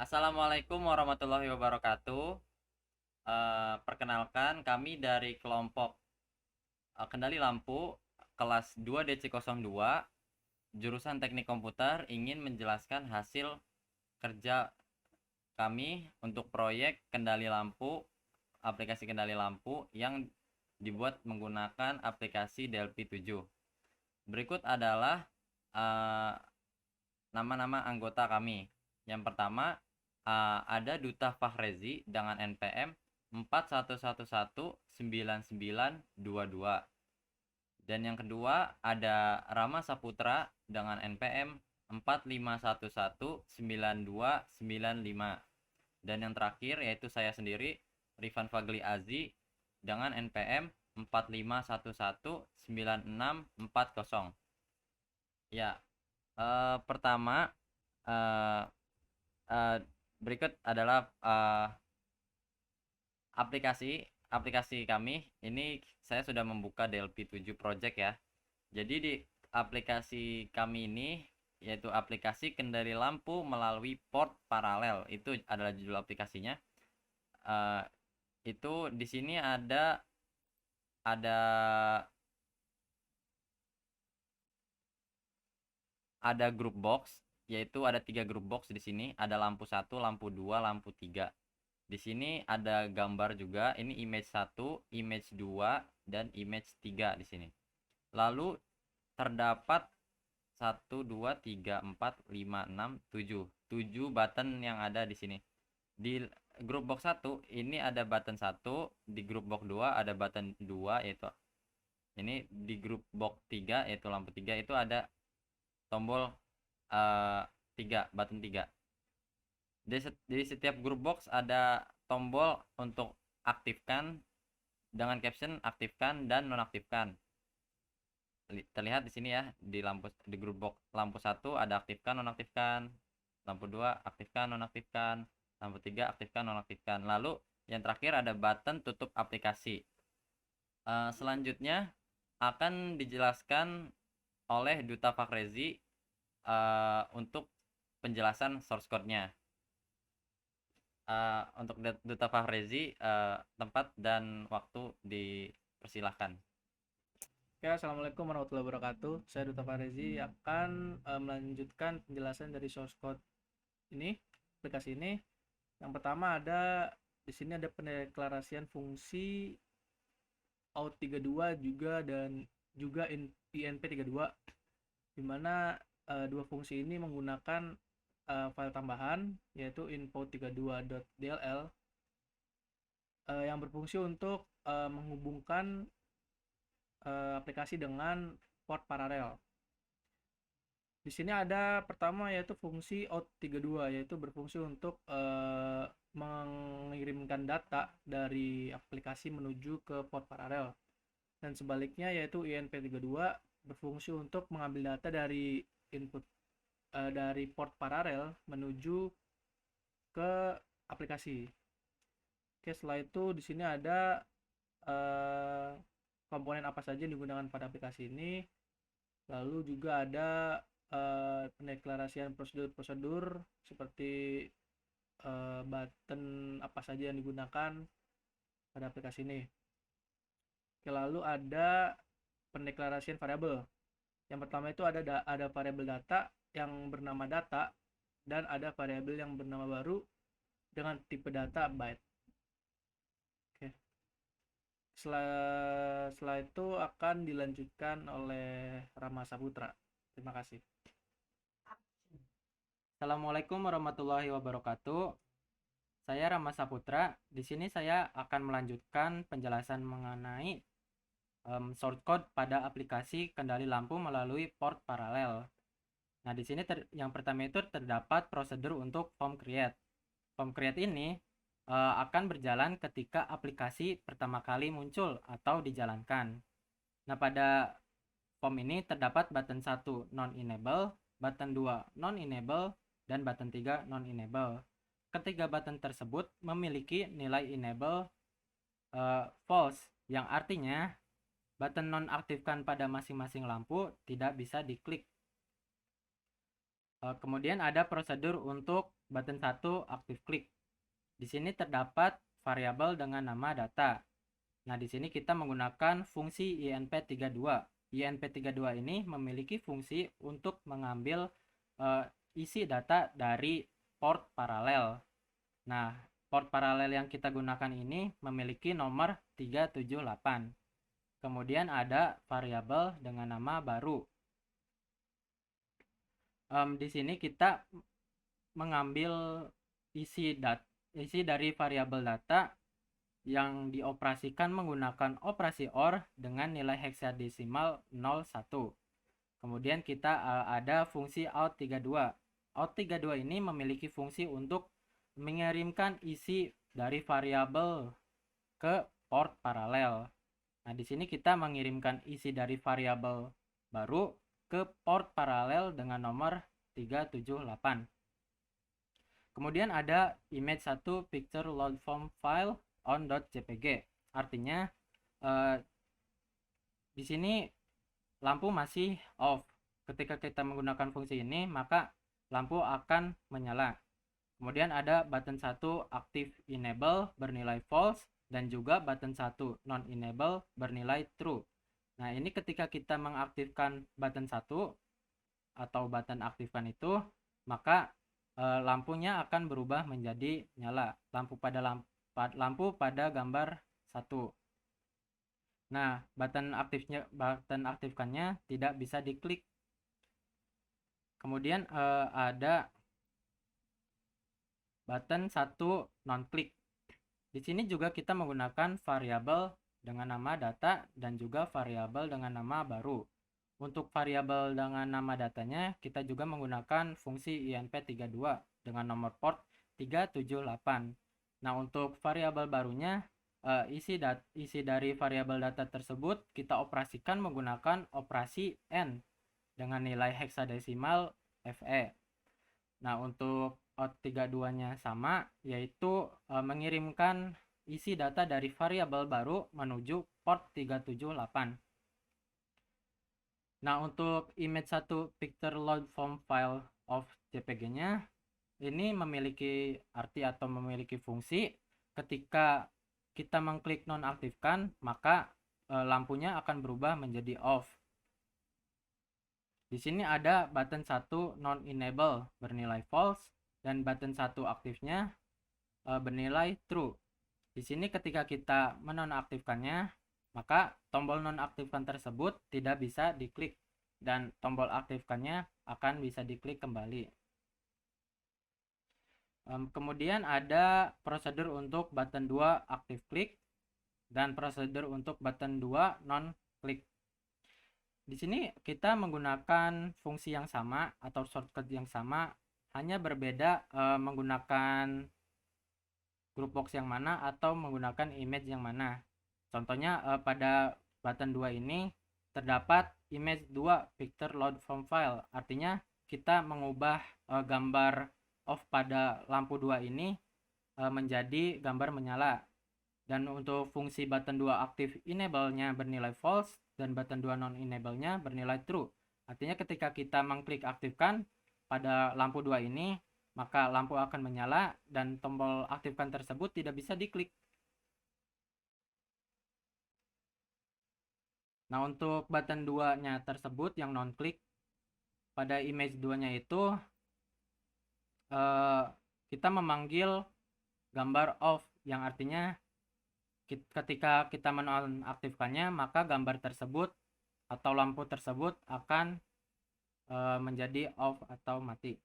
Assalamualaikum warahmatullahi wabarakatuh. Perkenalkan, kami dari kelompok Kendali Lampu kelas 2 DC02 jurusan Teknik Komputer ingin menjelaskan hasil kerja kami untuk proyek kendali lampu, aplikasi kendali lampu yang dibuat menggunakan aplikasi Delphi 7. Berikut adalah uh, nama-nama anggota kami. Yang pertama, ada Duta Fahrezi dengan NPM 41119922. Dan yang kedua ada Rama Saputra dengan NPM 45119295. Dan yang terakhir yaitu saya sendiri, Rifan Fagli Azi dengan NPM 45119640. Ya, pertama, uh, uh, berikut adalah aplikasi kami. Ini saya sudah membuka Delphi 7 project ya. Jadi di aplikasi kami ini yaitu aplikasi kendali lampu melalui port paralel. Itu adalah judul aplikasinya. Itu di sini ada grup box, yaitu ada 3 grup box di sini. Ada lampu 1, lampu 2, lampu 3. Di sini ada gambar juga. Ini image 1, image 2, dan image 3 di sini. Lalu terdapat 1 2 3 4 5 6 7 7 button yang ada di sini. Di grup box 1 ini ada button 1, di grup box 2 ada button 2 yaitu ini, di grup box 3 yaitu lampu 3 itu ada tombol 3, button 3. Di setiap grup box ada tombol untuk aktifkan dengan caption aktifkan dan nonaktifkan. Terlihat di sini ya, di grup box lampu 1 ada aktifkan nonaktifkan, lampu 2 aktifkan nonaktifkan, lampu 3 aktifkan nonaktifkan. Lalu yang terakhir ada button tutup aplikasi. Selanjutnya akan dijelaskan oleh Duta Fahrezi untuk penjelasan source code-nya. Untuk Duta Fahrezi, tempat dan waktu dipersilahkan. Ya, Assalamualaikum warahmatullahi wabarakatuh. Saya Duta Farezi akan melanjutkan penjelasan dari source code ini, aplikasi ini. Yang pertama di sini ada pendeklarasian fungsi out32 juga inp32, di mana dua fungsi ini menggunakan file tambahan yaitu info32.dll yang berfungsi untuk menghubungkan aplikasi dengan port paralel. Di sini ada pertama yaitu fungsi out32, yaitu berfungsi untuk mengirimkan data dari aplikasi menuju ke port paralel. Dan sebaliknya yaitu inp32 berfungsi untuk mengambil data dari input dari port paralel menuju ke aplikasi. Oke, setelah itu di sini ada komponen apa saja yang digunakan pada aplikasi ini. Lalu juga ada pendeklarasian prosedur-prosedur seperti button apa saja yang digunakan pada aplikasi ini. Oke, lalu ada pendeklarasian variabel. Yang pertama itu ada variabel data yang bernama data, dan ada variabel yang bernama baru dengan tipe data byte. Oke. Setelah itu akan dilanjutkan oleh Rama Saputra. Terima kasih. Assalamualaikum warahmatullahi wabarakatuh. Saya Rama Saputra. Di sini saya akan melanjutkan penjelasan mengenai source code pada aplikasi kendali lampu melalui port paralel. Nah, di sini yang pertama itu terdapat prosedur untuk form create. Form create ini akan berjalan ketika aplikasi pertama kali muncul atau dijalankan. Nah, pada form ini terdapat button 1 non-enable, button 2 non-enable, dan button 3 non-enable. Ketiga button tersebut memiliki nilai enable false, yang artinya button nonaktifkan pada masing-masing lampu tidak bisa diklik. Kemudian ada prosedur untuk button 1 active click. Di sini terdapat variabel dengan nama data. Nah, di sini kita menggunakan fungsi INP32. INP32 ini memiliki fungsi untuk mengambil isi data dari port paralel. Nah, port paralel yang kita gunakan ini memiliki nomor 378. Kemudian ada variabel dengan nama baru. Di sini kita mengambil isi dari variabel data yang dioperasikan menggunakan operasi OR dengan nilai heksadesimal 01. Kemudian kita ada fungsi out32. Out32 ini memiliki fungsi untuk mengirimkan isi dari variabel ke port paralel. Nah, di sini kita mengirimkan isi dari variabel baru ke port paralel dengan nomor 378. Kemudian ada image1 picture load from file on.jpg. Artinya di sini lampu masih off. Ketika kita menggunakan fungsi ini, maka lampu akan menyala. Kemudian ada button 1 active enable bernilai false dan juga button 1 non enable bernilai true. Nah, ini ketika kita mengaktifkan button 1 atau button aktifkan itu, maka lampunya akan berubah menjadi nyala. Lampu pada gambar 1. Nah, button aktifkannya tidak bisa diklik. Kemudian ada button 1 non klik. Di sini juga kita menggunakan variabel dengan nama data dan juga variabel dengan nama baru. Untuk variabel dengan nama datanya kita juga menggunakan fungsi INP32 dengan nomor port 378. Nah, untuk variabel barunya isi dari variabel data tersebut kita operasikan menggunakan operasi N dengan nilai heksadesimal FE. Nah, untuk out32-nya sama, yaitu mengirimkan isi data dari variabel baru menuju port 378. Nah, untuk image1 picture load from file of JPG-nya ini memiliki arti atau memiliki fungsi ketika kita mengklik nonaktifkan, maka lampunya akan berubah menjadi off. Di sini ada button 1 non enable bernilai false dan button 1 aktifnya bernilai true. Di sini ketika kita menonaktifkannya, maka tombol nonaktifkan tersebut tidak bisa diklik dan tombol aktifkannya akan bisa diklik kembali. Kemudian ada prosedur untuk button 2 active click dan prosedur untuk button 2 non click. Di sini kita menggunakan fungsi yang sama atau shortcut yang sama, hanya berbeda menggunakan group box yang mana atau menggunakan image yang mana. Contohnya pada button 2 ini terdapat image 2 picture load from file. Artinya kita mengubah gambar off pada lampu 2 ini menjadi gambar menyala. Dan untuk fungsi button 2 active enable-nya bernilai false dan button 2 non enable-nya bernilai true. Artinya ketika kita mengklik aktifkan pada lampu 2 ini, maka lampu akan menyala dan tombol aktifkan tersebut tidak bisa diklik. Nah, untuk button 2-nya tersebut yang non klik pada image 2-nya itu kita memanggil gambar off, yang artinya ketika kita menonaktifkannya, maka gambar tersebut atau lampu tersebut akan menjadi off atau mati.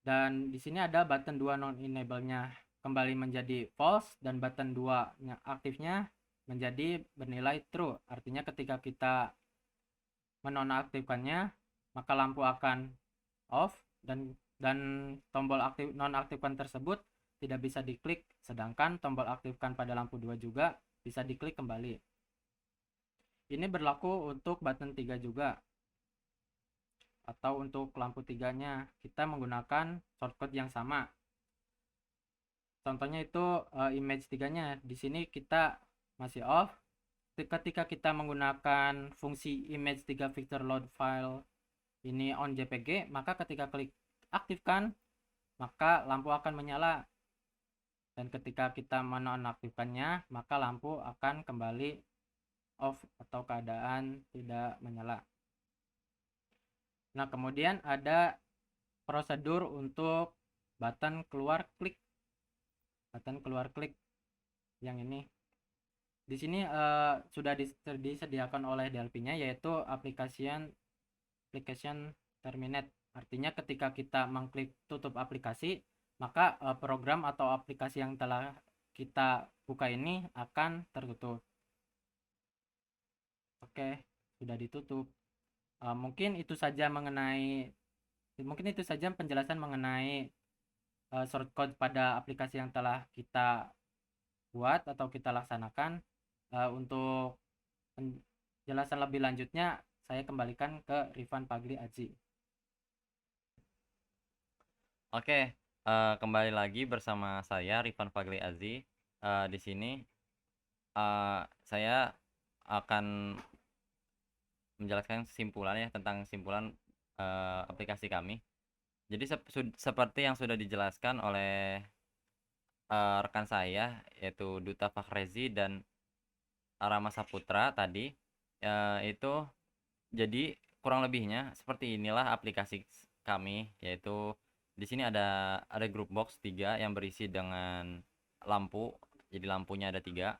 Dan di sini ada button 2 non enable-nya kembali menjadi false dan button 2-nya aktifnya menjadi bernilai true. Artinya ketika kita menonaktifkannya, maka lampu akan off dan tombol nonaktifkan tersebut tidak bisa diklik, sedangkan tombol aktifkan pada lampu 2 juga bisa diklik kembali. Ini berlaku untuk button 3 juga. Atau untuk lampu 3-nya kita menggunakan shortcut yang sama. Contohnya itu image 3-nya. Di sini kita masih off. Ketika kita menggunakan fungsi image 3 picture load file ini on JPG, maka ketika klik aktifkan, maka lampu akan menyala. Dan ketika kita menonaktifkannya, maka lampu akan kembali off atau keadaan tidak menyala. Nah, kemudian ada prosedur untuk button keluar klik. Button keluar klik yang ini. Di sini sudah disediakan oleh Delphi-nya, yaitu application terminate. Artinya ketika kita mengklik tutup aplikasi, maka program atau aplikasi yang telah kita buka ini akan tertutup. Oke, sudah ditutup. Mungkin itu saja penjelasan mengenai shortcode pada aplikasi yang telah kita buat atau kita laksanakan. Untuk penjelasan lebih lanjutnya saya kembalikan ke Rifan Pagli Aji. Oke, kembali lagi bersama saya Rifan Pagli Azi. Di sini saya akan menjelaskan kesimpulan ya, tentang kesimpulan aplikasi kami. Jadi seperti yang sudah dijelaskan oleh rekan saya, yaitu Duta Fakhrezi dan Rama Saputra tadi, itu jadi kurang lebihnya seperti inilah aplikasi kami, yaitu di sini ada group box 3 yang berisi dengan lampu. Jadi lampunya ada 3.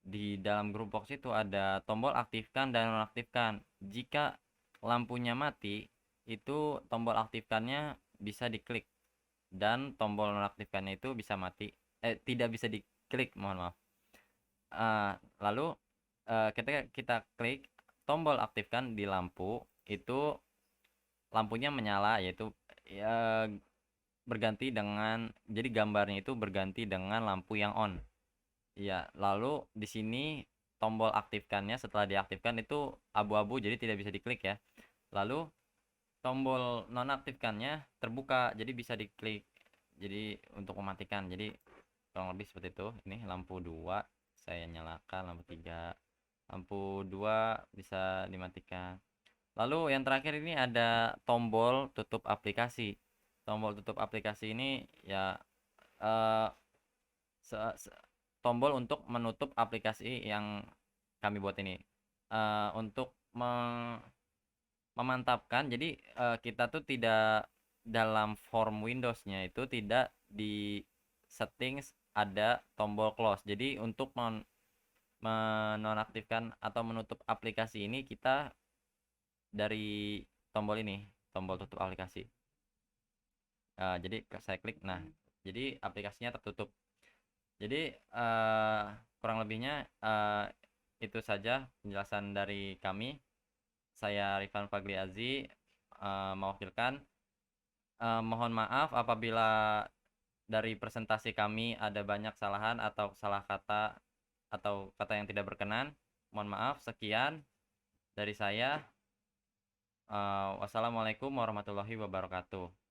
Di dalam group box itu ada tombol aktifkan dan nonaktifkan. Jika lampunya mati, itu tombol aktifkannya bisa diklik dan tombol nonaktifkannya itu bisa mati, tidak bisa diklik, mohon maaf. Lalu ketika kita klik tombol aktifkan di lampu, itu lampunya menyala, yaitu ya, berganti dengan, jadi gambarnya itu berganti dengan lampu yang on. Ya, lalu di sini tombol aktifkannya setelah diaktifkan itu abu-abu, jadi tidak bisa diklik ya. Lalu tombol nonaktifkannya terbuka, jadi bisa diklik, jadi untuk mematikan. Jadi kurang lebih seperti itu. Ini lampu 2 saya nyalakan, lampu 3, lampu 2 bisa dimatikan. Lalu yang terakhir ini ada tombol tutup aplikasi. Tombol tutup aplikasi ini ya tombol untuk menutup aplikasi yang kami buat ini. Untuk memantapkan, jadi kita tuh tidak dalam form Windows-nya itu tidak di settings ada tombol close. Jadi untuk menonaktifkan atau menutup aplikasi ini kita dari tombol ini, tombol tutup aplikasi. Jadi saya klik, nah jadi aplikasinya tertutup. Jadi kurang lebihnya itu saja penjelasan dari kami. Saya Rifan Fagli Azi mewakilkan. Mohon maaf apabila dari presentasi kami ada banyak kesalahan atau salah kata atau kata yang tidak berkenan. Mohon maaf. Sekian dari saya. Wassalamualaikum warahmatullahi wabarakatuh.